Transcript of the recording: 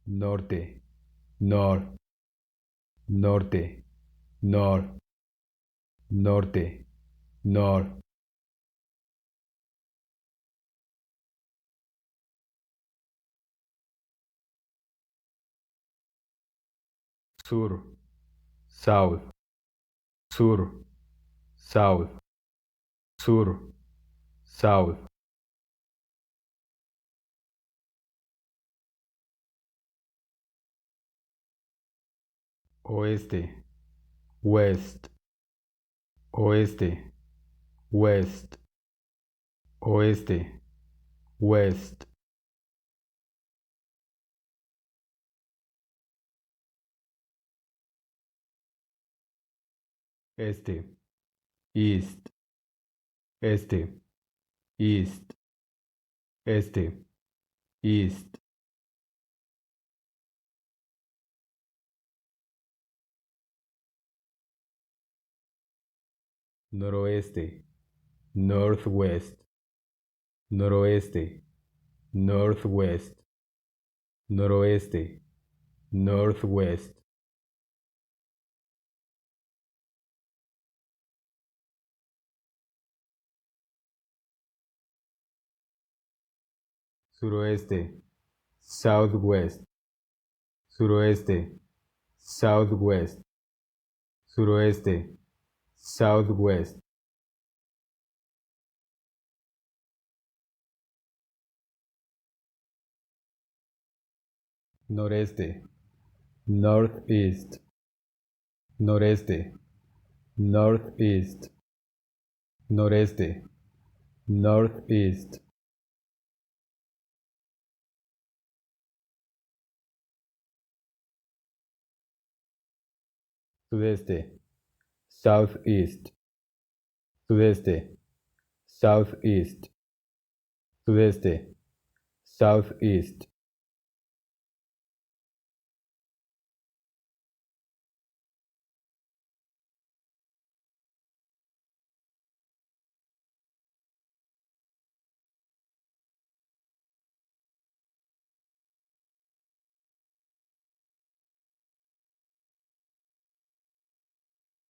norte, north, norte, north, norte, north. Sur, south, sur, south, sur, south. Oeste, west, oeste, west, oeste, west. Este, east, este, east, este, east. Noroeste, northwest, noroeste, northwest, noroeste, northwest. Suroeste, southwest, suroeste, southwest, suroeste, southwest. Noreste, northeast, noreste, northeast, noreste, northeast. Sudeste, southeast, sudeste, southeast, sudeste, southeast.